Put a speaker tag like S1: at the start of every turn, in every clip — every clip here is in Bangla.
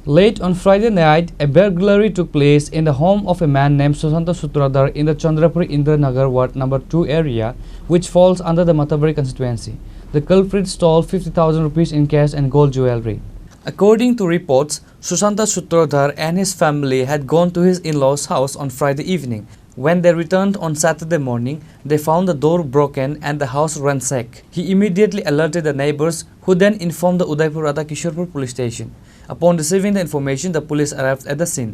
S1: Late on Friday night, a burglary took place in the home of a man named Sushanta Sutradhar in the Chandrapur Indranagar Ward number 2 area, which falls under the Matabari constituency. The culprit stole 50,000 rupees in cash and gold jewelry. According to reports, Sushanta Sutradhar and his family had gone to his in-laws' house on Friday evening. When they returned on Saturday morning, they found the door broken and the house ransacked. He immediately alerted the neighbors, who then informed the Udaipur Radha Kishorpur police station. Upon receiving the information, the police arrived at the scene.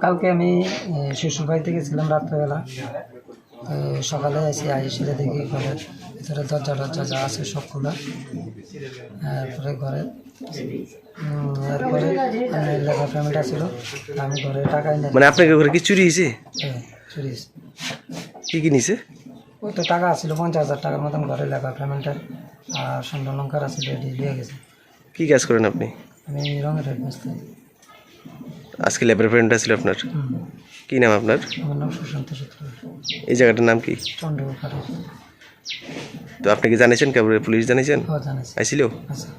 S2: কালকে আমি শ্বশুর বাড়িতে গেছিলাম রাত্রেবেলা, সকালে এসে আইসে দেখি ঘরের ভিতরে দরজা যা আছে সব খোলা। তারপরে ঘরে এরপরে লেখা ফ্যামিলিটা ছিল, আমি ঘরে টাকা এনে
S3: মানে আপনার ঘরে কি চুরি হয়েছে?
S2: চুরি
S3: কি নিছে?
S2: ওই তো টাকা ছিল 50,000 টাকার মতন, ঘরে লেখা ফ্যামিলিটা আর স্বর্ণ অলঙ্কার আছে, দিয়ে গেছে।
S3: কি কাজ করেন আপনি?
S2: আমি রঙের ব্যবস্থা।
S3: আজকে লেবার ফ্রেন্ডটা ছিল আপনার? কি নাম আপনার?
S2: আমার নাম সুশান্ত সূত্রধর।
S3: এই জায়গাটার নাম কি?
S2: চন্দ্রপুর।
S3: তো আপনি কি জানিয়েছেন? কাউরে পুলিশ জানিয়েছেন?
S2: জানিয়েছি।
S3: আইছিল?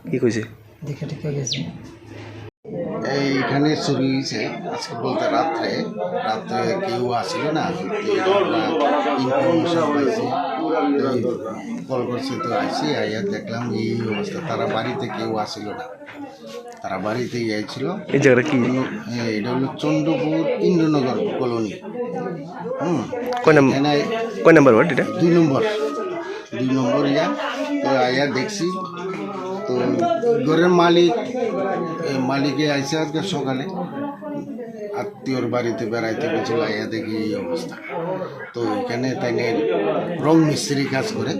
S3: কি কইছে?
S2: দেখে টিকে গেছে।
S4: এইখানে চুরি হয়েছে আজকে বলতে রাত্রে কেউ আসছিল না, ইনফরমেশন পাইছি, কল করছে, তো আইসি আইয়া দেখলাম এই অবস্থা। তারা বাড়িতে কেউ আসছিল না, তারা বাড়িতে গিয়েছিল।
S3: এই জায়গাটা কি?
S4: এটা হলো চন্দ্রপুর ইন্দ্রনগর কলোনি।
S3: কয় নাম্বার ওয়ার্ড এটা?
S4: 2 নম্বর ইয়া। তো আইয়া দেখছি, তো ঘরের মালিকে আইসে আজকে সকালে আত্মীয়র বাড়িতে বেড়াইতে গেছিল, আইয়া দেখি এই অবস্থা। তো এখানে তাই রং মিস্ত্রি কাজ করে,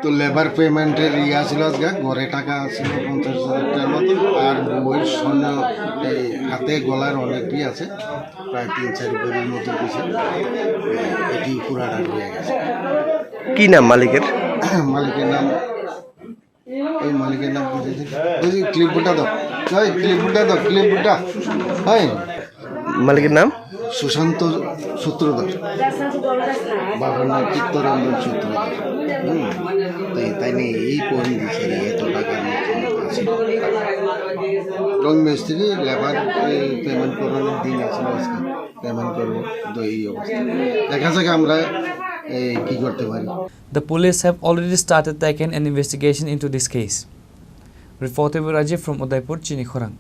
S4: তো লেবার পেমেন্টের ছিল আজকে, ঘরে টাকা ছিল 50,000 টাকার মতো, আর বইয়ের স্বর্ণ হাতে গলার অনেকই আছে, প্রায় 3-4 বইয়ের মতো কিছু, এটি পুরাটা হয়ে গেছে।
S3: কি নাম মালিকের?
S4: মালিকের নাম বুঝি ক্লিপটা দাও, হয়
S3: মালিকের নাম
S4: সুশান্ত সূত্রধর, বাবার নাম চিত্তরঞ্জন সূত্রধর। তো তাই নিয়ে এই পয়েন্ট দিচ্ছে এত টাকার মতো রং মিস্ত্রি লেবার পেমেন্ট করানোর দিন আসলে আজকে পেমেন্ট করবো। তো এই অবস্থা দেখা যাক আমরা কি করতে পারি।
S1: The police have already started taking an investigation into this case. Reported by Rajiv from Udaipur, Chini Khorang.